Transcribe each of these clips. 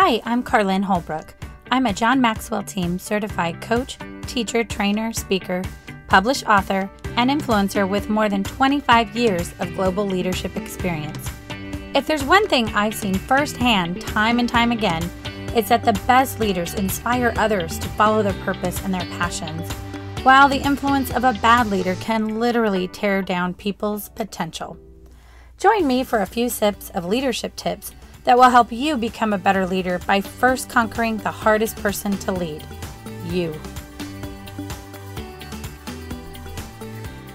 Hi, I'm Carlin Holbrook. I'm a John Maxwell Team certified coach, teacher, trainer, speaker, published author, and influencer with more than 25 years of global leadership experience. If there's one thing I've seen firsthand time and time again, it's that the best leaders inspire others to follow their purpose and their passions, while the influence of a bad leader can literally tear down people's potential. Join me for a few sips of leadership tips that will help you become a better leader by first conquering the hardest person to lead, you.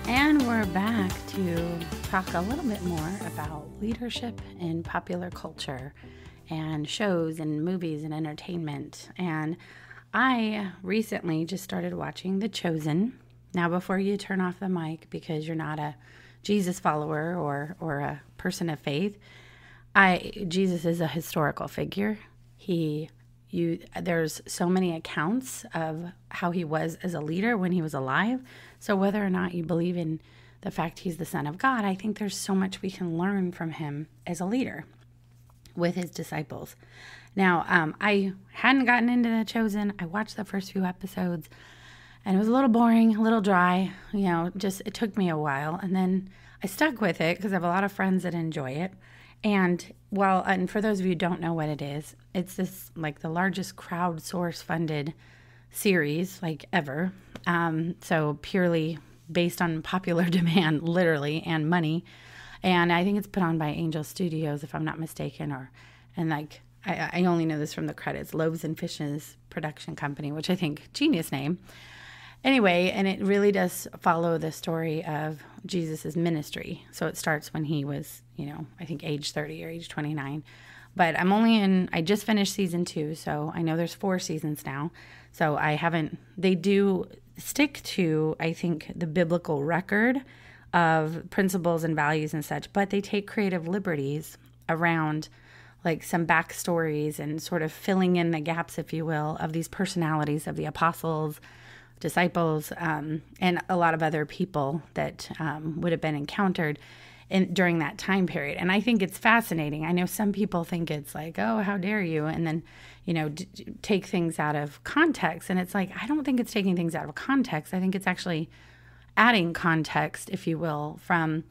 And we're back to talk a little bit more about leadership in popular culture and shows and movies and entertainment. And I recently just started watching The Chosen. Now, before you turn off the mic because you're not a Jesus follower or a person of faith, Jesus is a historical figure. There's so many accounts of how he was as a leader when he was alive. So whether or not you believe in the fact he's the Son of God, I think there's so much we can learn from him as a leader with his disciples. Now, I hadn't gotten into The Chosen. I watched the first few episodes, and it was a little boring, a little dry. It took me a while, and then I stuck with it because I have a lot of friends that enjoy it. And for those of you who don't know what it is, it's this like the largest crowdsource funded series like ever. So purely based on popular demand, literally, and money. And I think it's put on by Angel Studios, if I'm not mistaken. I only know this from the credits, Loaves and Fishes production company, which I think genius name. Anyway, and it really does follow the story of Jesus's ministry. So it starts when he was, I think age 30 or age 29. But I just finished season 2, so I know there's 4 seasons now. So they do stick to, I think, the biblical record of principles and values and such, but they take creative liberties around like some backstories and sort of filling in the gaps, if you will, of these personalities of the apostles, disciples, and a lot of other people that would have been encountered during that time period. And I think it's fascinating. I know some people think it's like, oh, how dare you? And then, take things out of context. And it's like, I don't think it's taking things out of context. I think it's actually adding context, if you will, from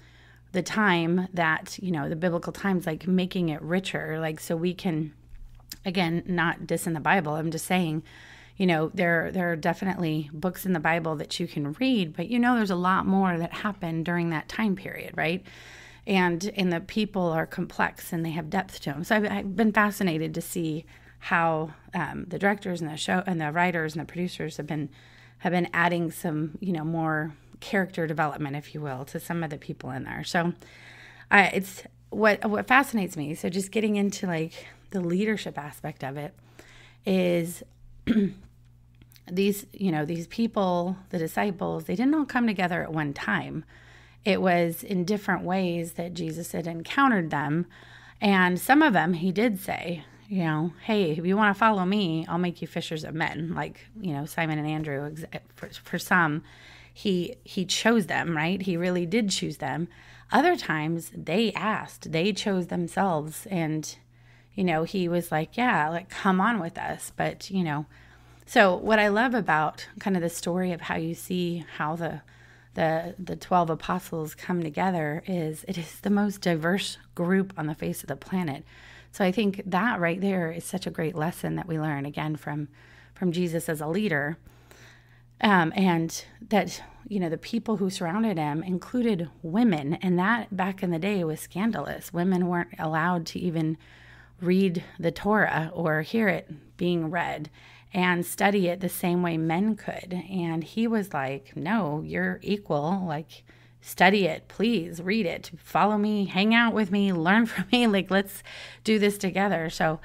the time that, the biblical times, like making it richer, like so we can, again, not dissing the Bible. I'm just saying, there are definitely books in the Bible that you can read, but there's a lot more that happened during that time period, right? And the people are complex and they have depth to them. So I've been fascinated to see how the directors and the show and the writers and the producers have been adding some more character development, if you will, to some of the people in there. So it's what fascinates me. So just getting into like the leadership aspect of it is these people, the disciples, they didn't all come together at one time. It was in different ways that Jesus had encountered them. And some of them, he did say, hey, if you want to follow me, I'll make you fishers of men. Like, Simon and Andrew, for some, he chose them, right? He really did choose them. Other times they chose themselves. And, he was like, yeah, like, come on with us. But, so what I love about kind of the story of how you see how the 12 apostles come together is it is the most diverse group on the face of the planet. So I think that right there is such a great lesson that we learn again from Jesus as a leader. And that, the people who surrounded him included women, and that back in the day was scandalous. Women weren't allowed to even read the Torah or hear it being read and study it the same way men could. And he was like, no, you're equal. Like, study it, please, read it, follow me, hang out with me, learn from me. Like, let's do this together. So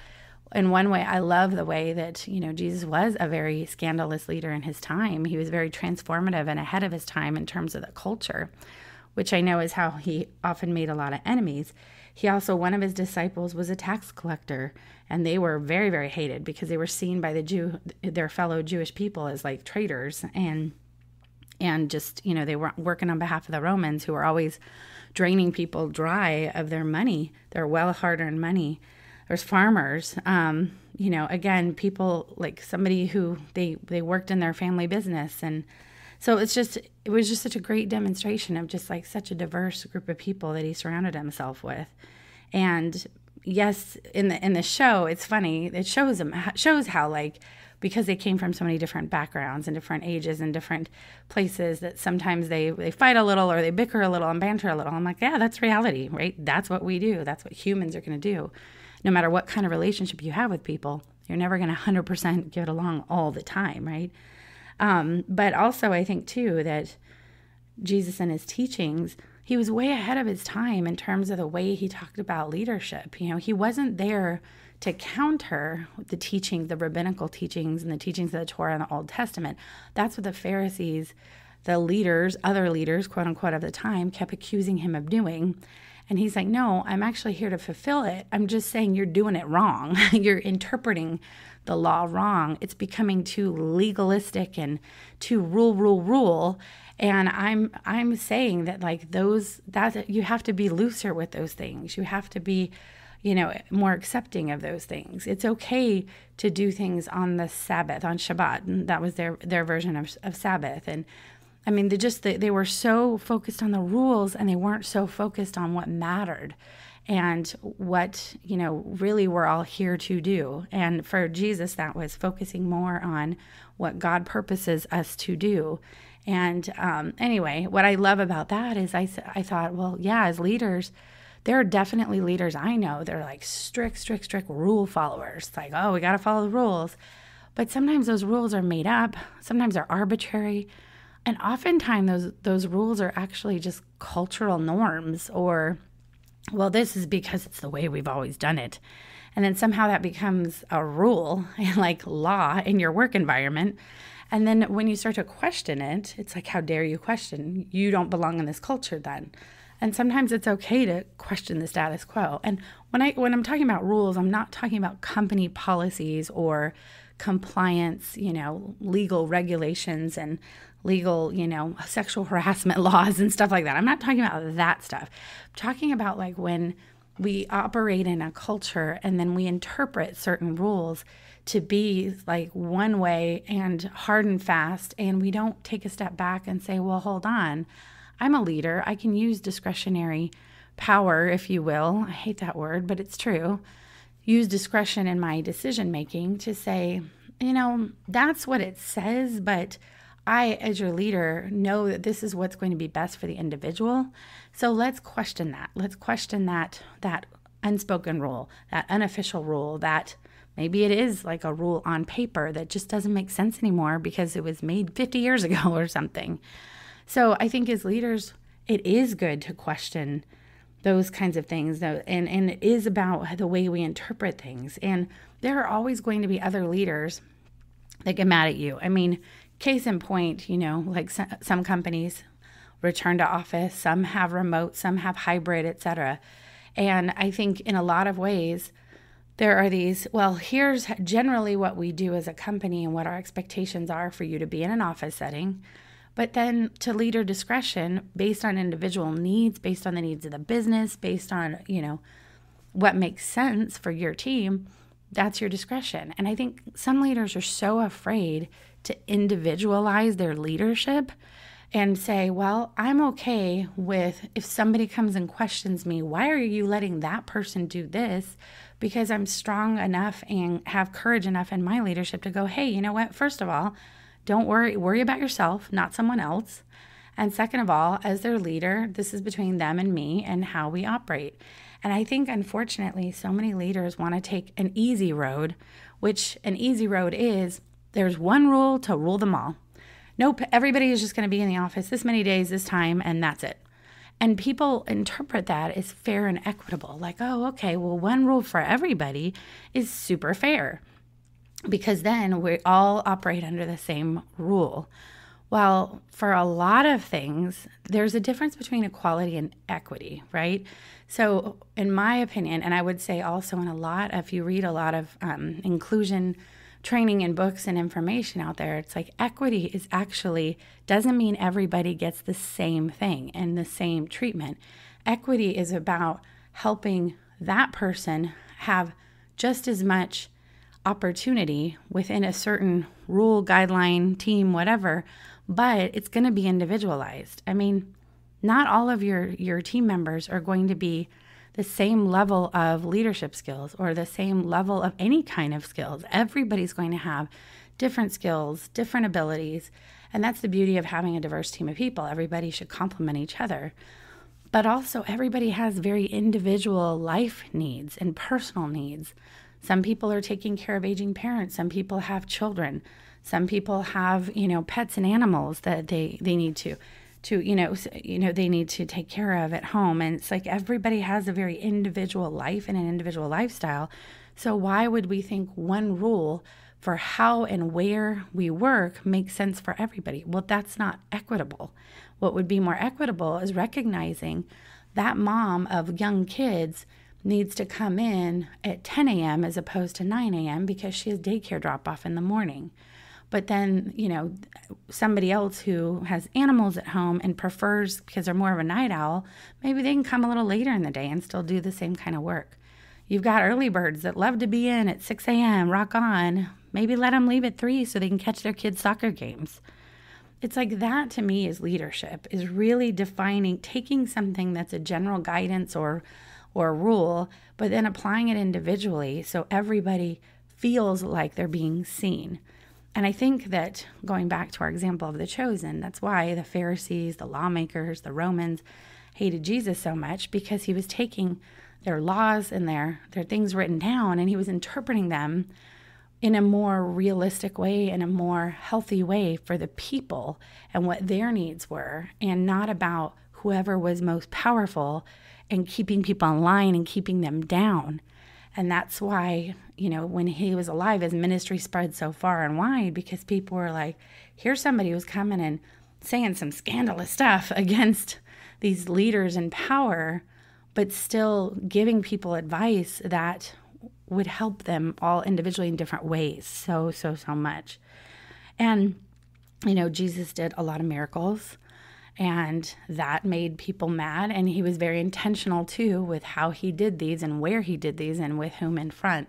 in one way, I love the way that, Jesus was a very scandalous leader in his time. He was very transformative and ahead of his time in terms of the culture, which I know is how he often made a lot of enemies. He also, one of his disciples was a tax collector, and they were very, very hated because they were seen by their fellow Jewish people as like traitors and just, they were working on behalf of the Romans, who were always draining people dry of their money, their hard-earned money. There's farmers, again, people like somebody who they worked in their family business. And so it was just such a great demonstration of just like such a diverse group of people that he surrounded himself with. And yes, in the show, it's funny. It shows how like, because they came from so many different backgrounds and different ages and different places, that sometimes they fight a little or they bicker a little and banter a little. I'm like, yeah, that's reality, right? That's what we do. That's what humans are going to do. No matter what kind of relationship you have with people, you're never going to 100% get along all the time, right? But also I think too that Jesus and his teachings, he was way ahead of his time in terms of the way he talked about leadership. He wasn't there to counter the teachings, the rabbinical teachings and the teachings of the Torah and the Old Testament. That's what the Pharisees, the leaders, other leaders, quote unquote, of the time, kept accusing him of doing. And he's like, no, I'm actually here to fulfill it. I'm just saying you're doing it wrong. You're interpreting the law wrong. It's becoming too legalistic and too rule. And I'm saying that like that you have to be looser with those things. You have to be, more accepting of those things. It's okay to do things on the Sabbath, on Shabbat. And that was their version of Sabbath. And I mean, they were so focused on the rules and they weren't so focused on what mattered and what, really we're all here to do. And for Jesus, that was focusing more on what God purposes us to do. And anyway, what I love about that is I thought, well, yeah, as leaders, there are definitely leaders I know. They're like strict rule followers. It's like, oh, we got to follow the rules. But sometimes those rules are made up. Sometimes they're arbitrary. And oftentimes those rules are actually just cultural norms or, well, this is because it's the way we've always done it. And then somehow that becomes a rule and like law in your work environment. And then when you start to question it, it's like, how dare you question? You don't belong in this culture then. And sometimes it's okay to question the status quo. And when I'm talking about rules, I'm not talking about company policies or compliance, legal regulations and legal, sexual harassment laws and stuff like that. I'm not talking about that stuff. I'm talking about like when we operate in a culture and then we interpret certain rules to be like one way and hard and fast, and we don't take a step back and say, well, hold on. I'm a leader. I can use discretionary power, if you will. I hate that word, but it's true. Use discretion in my decision making to say, that's what it says, but I, as your leader, know that this is what's going to be best for the individual. So let's question that. Let's question that unspoken rule, that unofficial rule, that maybe it is like a rule on paper that just doesn't make sense anymore because it was made 50 years ago or something. So I think as leaders, it is good to question those kinds of things, and it is about the way we interpret things. And there are always going to be other leaders that get mad at you. I mean, case in point, like some companies return to office, some have remote, some have hybrid, etc. And I think in a lot of ways, there are these, well, here's generally what we do as a company and what our expectations are for you to be in an office setting. But then to leader discretion based on individual needs, based on the needs of the business, based on, what makes sense for your team, that's your discretion. And I think some leaders are so afraid to individualize their leadership and say, well, I'm okay with if somebody comes and questions me, why are you letting that person do this? Because I'm strong enough and have courage enough in my leadership to go, hey, you know what? First of all, don't worry about yourself, not someone else. And second of all, as their leader, this is between them and me and how we operate. And I think, unfortunately, so many leaders want to take an easy road, which an easy road is there's one rule to rule them all. Nope, everybody is just going to be in the office this many days, this time, and that's it. And people interpret that as fair and equitable. Like, oh, okay, well, one rule for everybody is super fair, because then we all operate under the same rule. Well, for a lot of things, there's a difference between equality and equity, right? So in my opinion, and I would say also if you read a lot of inclusion training and books and information out there, it's like equity is actually doesn't mean everybody gets the same thing and the same treatment. Equity is about helping that person have just as much opportunity within a certain rule, guideline, team, whatever, but it's going to be individualized. I mean, not all of your team members are going to be the same level of leadership skills or the same level of any kind of skills. Everybody's going to have different skills, different abilities, and that's the beauty of having a diverse team of people. Everybody should complement each other. But also everybody has very individual life needs and personal needs. Some people are taking care of aging parents. Some people have children. Some people have, pets and animals that they need to they need to take care of at home. And it's like everybody has a very individual life and an individual lifestyle. So why would we think one rule for how and where we work makes sense for everybody? Well, that's not equitable. What would be more equitable is recognizing that mom of young kids needs to come in at 10 a.m. as opposed to 9 a.m. because she has daycare drop-off in the morning. But then, somebody else who has animals at home and prefers, because they're more of a night owl, maybe they can come a little later in the day and still do the same kind of work. You've got early birds that love to be in at 6 a.m., rock on. Maybe let them leave at 3 so they can catch their kids' soccer games. It's like that to me is leadership, is really defining, taking something that's a general guidance or rule, but then applying it individually so everybody feels like they're being seen. And I think that going back to our example of the Chosen, that's why the Pharisees, the lawmakers, the Romans hated Jesus so much, because he was taking their laws and their things written down and he was interpreting them in a more realistic way, in a more healthy way for the people and what their needs were, and not about whoever was most powerful and keeping people in line and keeping them down. And that's why, when he was alive, his ministry spread so far and wide, because people were like, here's somebody who's coming and saying some scandalous stuff against these leaders in power, but still giving people advice that would help them all individually in different ways so much. And, Jesus did a lot of miracles, and that made people mad. And he was very intentional, too, with how he did these and where he did these and with whom in front.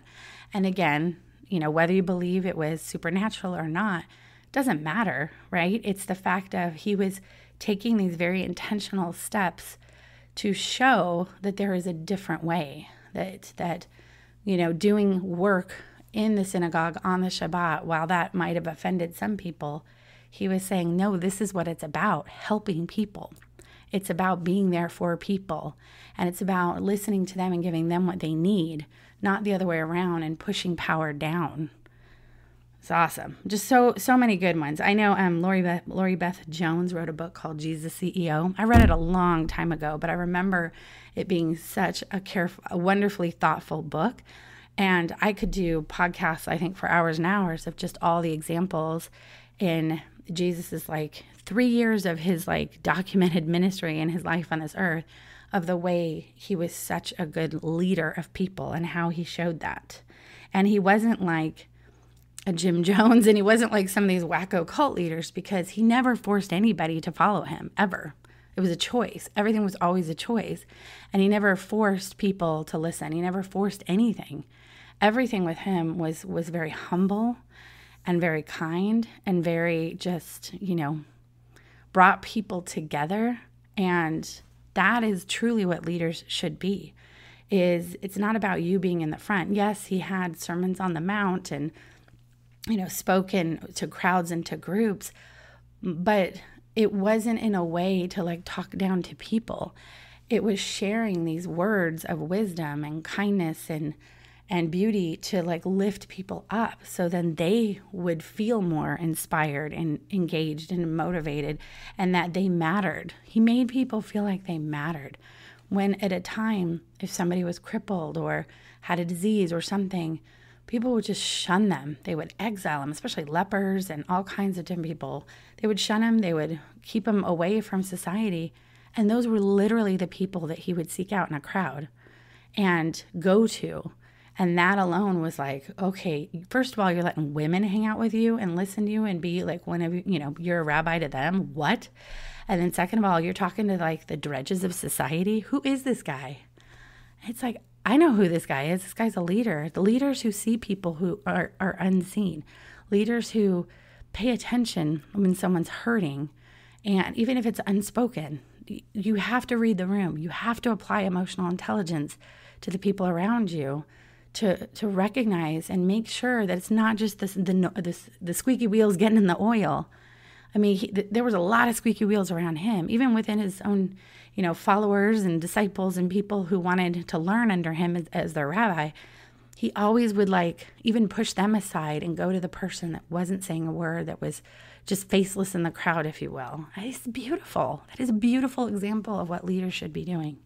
And again, whether you believe it was supernatural or not, doesn't matter, right? It's the fact of he was taking these very intentional steps to show that there is a different way, that doing work in the synagogue on the Shabbat, while that might have offended some people, he was saying, no, this is what it's about, helping people. It's about being there for people, and it's about listening to them and giving them what they need, not the other way around and pushing power down. It's awesome. Just so many good ones. I know Lori Beth Jones wrote a book called Jesus CEO. I read it a long time ago, but I remember it being such a wonderfully thoughtful book. And I could do podcasts, I think, for hours and hours of just all the examples in Jesus's 3 years of his documented ministry in his life on this earth, of the way he was such a good leader of people and how he showed that. And he wasn't like a Jim Jones, and he wasn't like some of these wacko cult leaders, because he never forced anybody to follow him, ever. It was a choice. Everything was always a choice. And he never forced people to listen. He never forced anything. Everything with him was very humble and very kind and very just, brought people together. And that is truly what leaders should be. It's not about you being in the front. Yes, he had sermons on the Mount and spoken to crowds and to groups, but it wasn't in a way to talk down to people. It was sharing these words of wisdom and kindness and beauty to lift people up, so then they would feel more inspired and engaged and motivated, and that they mattered. He made people feel like they mattered. When at a time, if somebody was crippled or had a disease or something, people would just shun them. They would exile them, especially lepers and all kinds of different people. They would shun them. They would keep them away from society. And those were literally the people that he would seek out in a crowd and go to. And that alone was okay, first of all, you're letting women hang out with you and listen to you and be one of you're a rabbi to them. What? And then second of all, you're talking to the dredges of society. Who is this guy? It's I know who this guy is. This guy's a leader. The leaders who see people who are unseen, leaders who pay attention when someone's hurting. And even if it's unspoken, you have to read the room. You have to apply emotional intelligence to the people around you to recognize and make sure that it's not just the squeaky wheels getting in the oil. I mean, there was a lot of squeaky wheels around him, even within his own, followers and disciples and people who wanted to learn under him as their rabbi. He always would even push them aside and go to the person that wasn't saying a word, that was just faceless in the crowd, if you will. It's beautiful. That is a beautiful example of what leaders should be doing.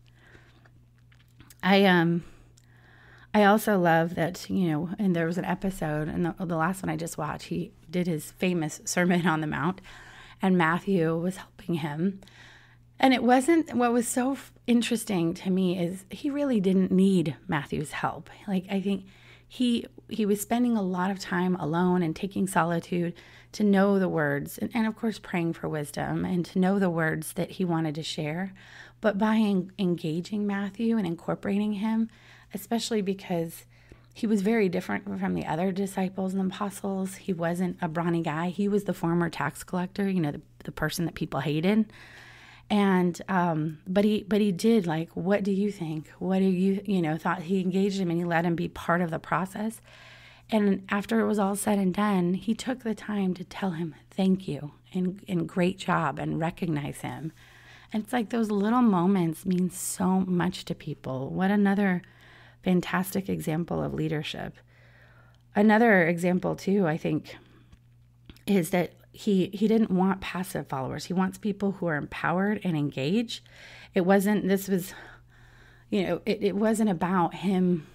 I also love that, and there was an episode, and the last one I just watched, he did his famous Sermon on the Mount, and Matthew was helping him. And what was so interesting to me is he really didn't need Matthew's help. I think he was spending a lot of time alone and taking solitude to know the words, and of course praying for wisdom, and to know the words that he wanted to share. But by engaging Matthew and incorporating him, especially because he was very different from the other disciples and apostles. He wasn't a brawny guy. He was the former tax collector, the person that people hated. And but he did, what do you think? What do you thought? He engaged him and he let him be part of the process. And after it was all said and done, he took the time to tell him thank you and great job and recognize him. And it's those little moments mean so much to people. What another fantastic example of leadership. Another example too, I think, is that he didn't want passive followers. He wants people who are empowered and engaged. It wasn't about him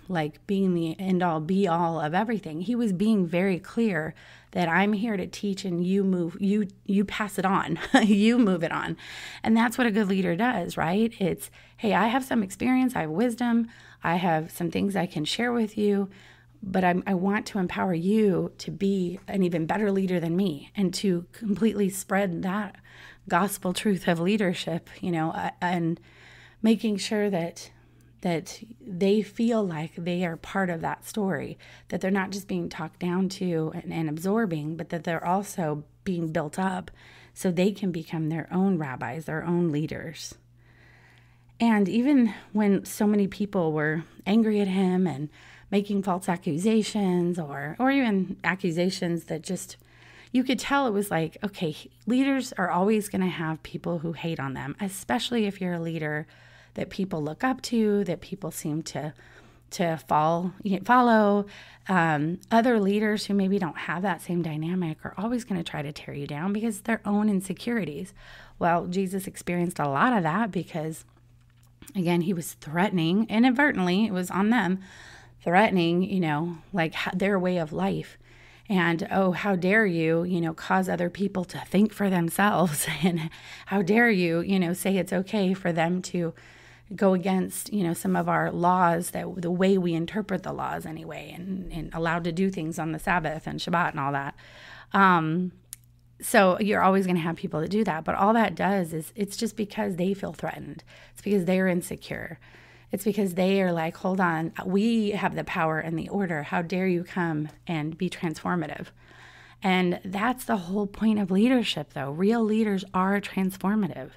being the end all be all of everything. He was being very clear that I'm here to teach, and you pass it on, you move it on. And that's what a good leader does, right? It's, hey, I have some experience, I have wisdom, I have some things I can share with you, but I want to empower you to be an even better leader than me, and to completely spread that gospel truth of leadership, and making sure that they feel like they are part of that story, that they're not just being talked down to and absorbing, but that they're also being built up so they can become their own rabbis, their own leaders. And even when so many people were angry at him and making false accusations or even accusations that just, you could tell it was okay, leaders are always going to have people who hate on them, especially if you're a leader that people look up to, that people seem to follow. Other leaders who maybe don't have that same dynamic are always going to try to tear you down because of their own insecurities. Well, Jesus experienced a lot of that because, again, he was threatening, inadvertently, it was on them, threatening, their way of life. And, oh, how dare you, cause other people to think for themselves. And how dare you, say it's okay for them to go against, some of our laws, that the way we interpret the laws anyway, and allowed to do things on the Sabbath and Shabbat and all that. So you're always going to have people that do that. But all that does is it's just because they feel threatened. It's because they're insecure. It's because they are hold on, we have the power and the order. How dare you come and be transformative? And that's the whole point of leadership, though. Real leaders are transformative.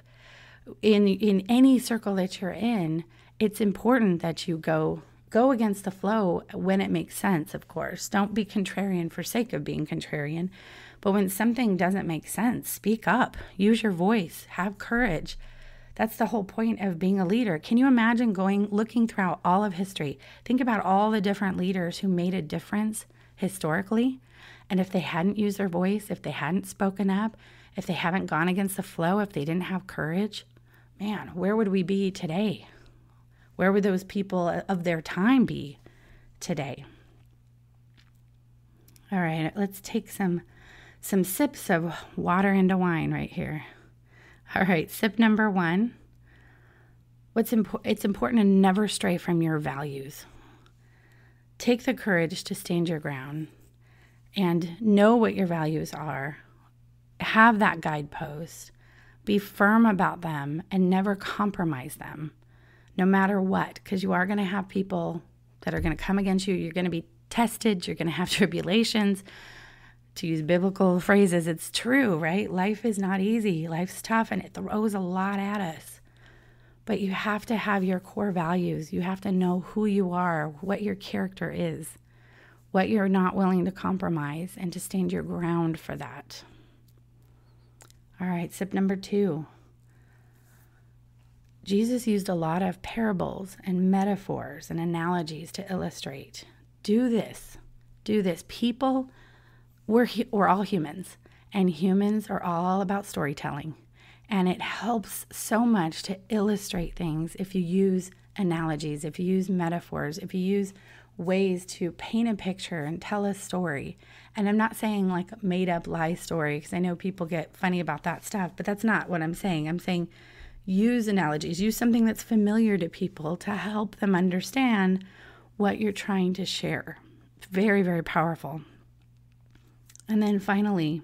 In any circle that you're in, it's important that you go against the flow when it makes sense, of course. Don't be contrarian for sake of being contrarian. But when something doesn't make sense, speak up. Use your voice. Have courage. That's the whole point of being a leader. Can you imagine looking throughout all of history? Think about all the different leaders who made a difference historically. And if they hadn't used their voice, if they hadn't spoken up, if they haven't gone against the flow, if they didn't have courage, man, where would we be today? Where would those people of their time be today? All right, let's take some sips of water into wine right here. All right, sip number 1. It's important to never stray from your values. Take the courage to stand your ground and know what your values are. Have that guidepost. Be firm about them and never compromise them. no matter what, because you are going to have people that are going to come against you. You're going to be tested. You're going to have tribulations. To use biblical phrases, it's true, right? Life is not easy. Life's tough, and it throws a lot at us. But you have to have your core values. You have to know who you are, what your character is, what you're not willing to compromise, and to stand your ground for that. All right, sip number 2. Jesus used a lot of parables and metaphors and analogies to illustrate. Do this. People, we're all humans, and humans are all about storytelling. And it helps so much to illustrate things if you use analogies, if you use metaphors, if you use ways to paint a picture and tell a story. And I'm not saying like made up lie story, because I know people get funny about that stuff, but that's not what I'm saying. I'm saying use analogies, use something that's familiar to people to help them understand what you're trying to share. It's very, very powerful. And then finally,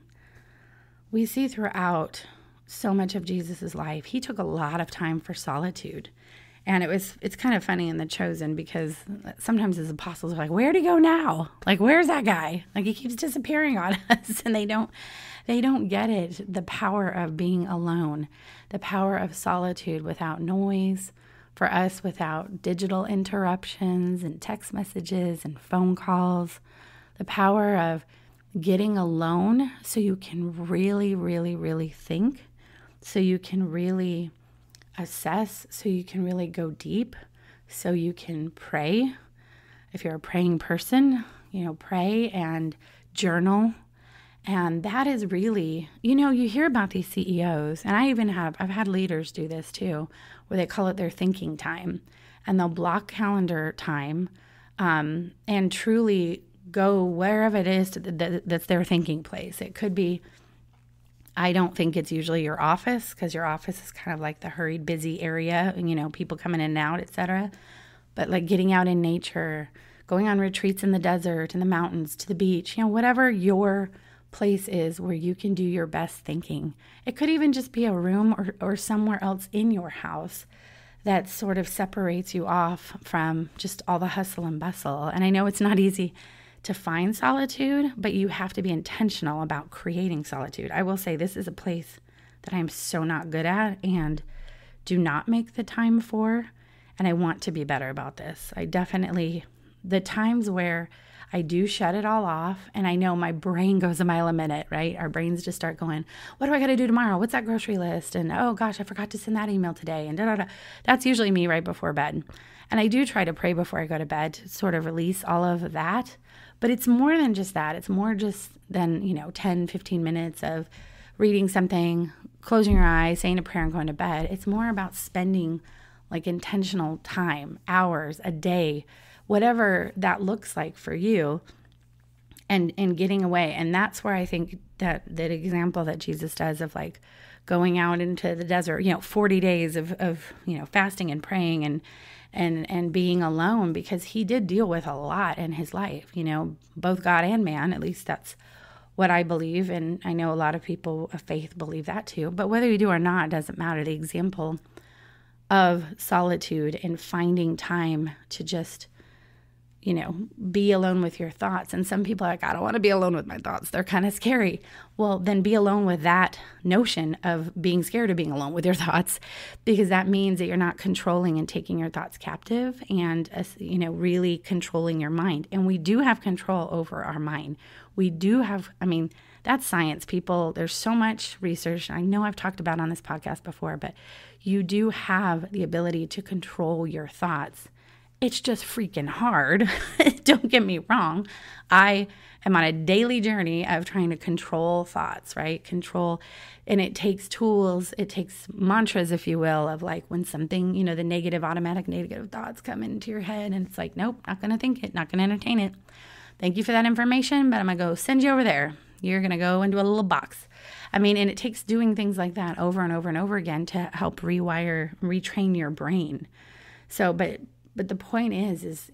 we see throughout so much of Jesus's life, he took a lot of time for solitude. And it's kind of funny in the Chosen, because sometimes his apostles are like, where'd he go now? Like, where's that guy? Like, he keeps disappearing on us, and they don't get it. The power of being alone, the power of solitude without noise, for us without digital interruptions and text messages and phone calls, the power of getting alone so you can really, really, really think, so you can really assess, so you can really go deep, so you can pray. If you're a praying person, pray and journal. And that is really, you hear about these CEOs, and I've had leaders do this too, where they call it their thinking time, and they'll block calendar time and truly go wherever it is that's their thinking place. It could be, I don't think it's usually your office, because your office is kind of like the hurried, busy area, people coming in and out, etc. But like getting out in nature, going on retreats in the desert, in the mountains, to the beach, whatever your place is where you can do your best thinking. It could even just be a room or somewhere else in your house that sort of separates you off from just all the hustle and bustle. And I know it's not easy to find solitude, but you have to be intentional about creating solitude. I will say this is a place that I'm so not good at and do not make the time for, and I want to be better about this. The times where I do shut it all off, and I know my brain goes a mile a minute, right? Our brains just start going, what do I got to do tomorrow? What's that grocery list? And oh gosh, I forgot to send that email today, and da-da-da. That's usually me right before bed. And I do try to pray before I go to bed to sort of release all of that. But it's more than just that. It's more just than, 10, 15 minutes of reading something, closing your eyes, saying a prayer, and going to bed. It's more about spending like intentional time, hours, a day, whatever that looks like for you, and getting away. And that's where I think that example that Jesus does of like going out into the desert, 40 days of fasting and praying and being alone, because he did deal with a lot in his life, both God and man. At least that's what I believe. And I know a lot of people of faith believe that too. But whether you do or not, it doesn't matter. The example of solitude and finding time to just, be alone with your thoughts. And some people are like, I don't want to be alone with my thoughts. They're kind of scary. Well, then be alone with that notion of being scared of being alone with your thoughts, because that means that you're not controlling and taking your thoughts captive and, really controlling your mind. And we do have control over our mind. We do have, that's science, people. There's so much research. I know I've talked about on this podcast before, but you do have the ability to control your thoughts. It's just freaking hard. Don't get me wrong. I am on a daily journey of trying to control thoughts, right? And it takes tools, it takes mantras, if you will, of like when something, the automatic negative thoughts come into your head, and it's like, nope, not going to think it, not going to entertain it. Thank you for that information, but I'm going to go send you over there. You're going to go into a little box. And it takes doing things like that over and over and over again to help retrain your brain. So, but the point is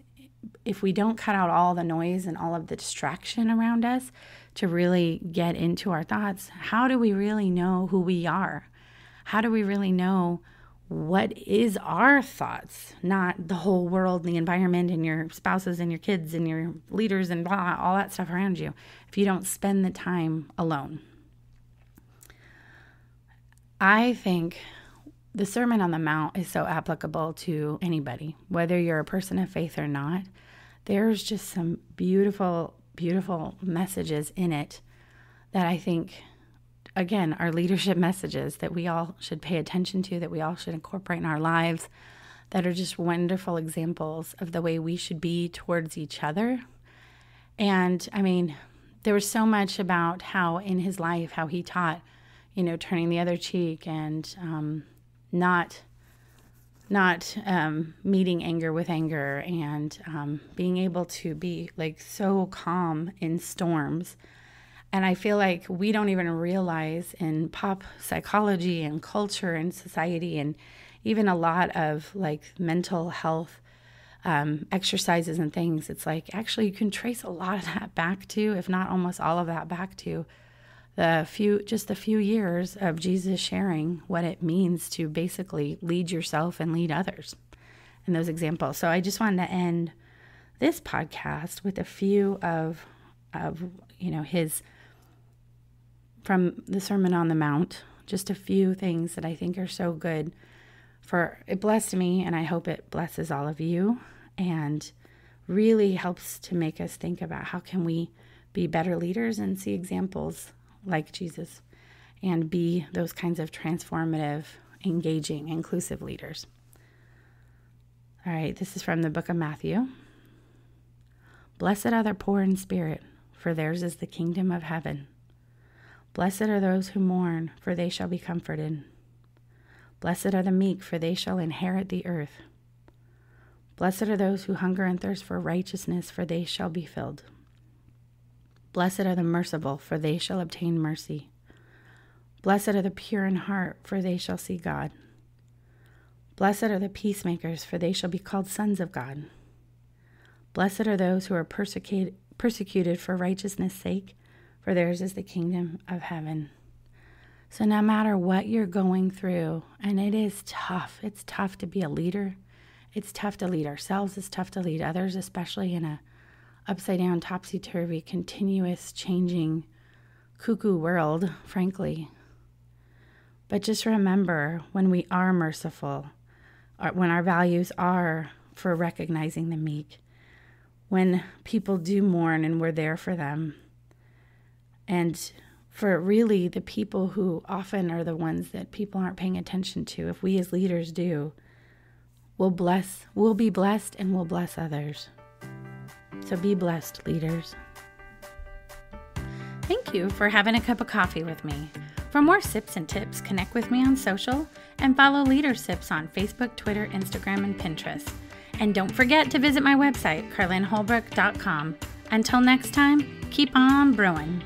if we don't cut out all the noise and all of the distraction around us to really get into our thoughts, how do we really know who we are? How do we really know what is our thoughts, not the whole world, the environment, and your spouses and your kids and your leaders and blah, all that stuff around you, if you don't spend the time alone. I think the Sermon on the Mount is so applicable to anybody, whether you're a person of faith or not. There's just some beautiful, beautiful messages in it that I think, again, are leadership messages that we all should pay attention to, that we all should incorporate in our lives, that are just wonderful examples of the way we should be towards each other. And I mean, there was so much about how in his life, how he taught, turning the other cheek and not meeting anger with anger, and being able to be like so calm in storms. And I feel like we don't even realize in pop psychology and culture and society, and even a lot of like mental health exercises and things, it's like actually you can trace a lot of that back to, if not almost all of that back to, the few years of Jesus sharing what it means to basically lead yourself and lead others in those examples. So I just wanted to end this podcast with a few of his, from the Sermon on the Mount, just a few things that I think are so good. It blessed me, and I hope it blesses all of you, and really helps to make us think about how can we be better leaders and see examples like Jesus and be those kinds of transformative, engaging, inclusive leaders. All right, this is from the book of Matthew. Blessed are the poor in spirit, for theirs is the kingdom of heaven. Blessed are those who mourn, for they shall be comforted. Blessed are the meek, for they shall inherit the earth. Blessed are those who hunger and thirst for righteousness, for they shall be filled. Blessed are the merciful, for they shall obtain mercy. Blessed are the pure in heart, for they shall see God. Blessed are the peacemakers, for they shall be called sons of God. Blessed are those who are persecuted for righteousness' sake, for theirs is the kingdom of heaven. So no matter what you're going through, and it is tough, it's tough to be a leader. It's tough to lead ourselves. It's tough to lead others, especially in a upside down, topsy-turvy, continuous changing, cuckoo world, frankly. But just remember, when we are merciful, when our values are for recognizing the meek, when people do mourn and we're there for them, and for really the people who often are the ones that people aren't paying attention to, if we as leaders do, we'll be blessed and we'll bless others. So be blessed, leaders. Thank you for having a cup of coffee with me. For more sips and tips, connect with me on social and follow Leader Sips on Facebook, Twitter, Instagram, and Pinterest. And don't forget to visit my website, carlinholbrook.com. Until next time, keep on brewing.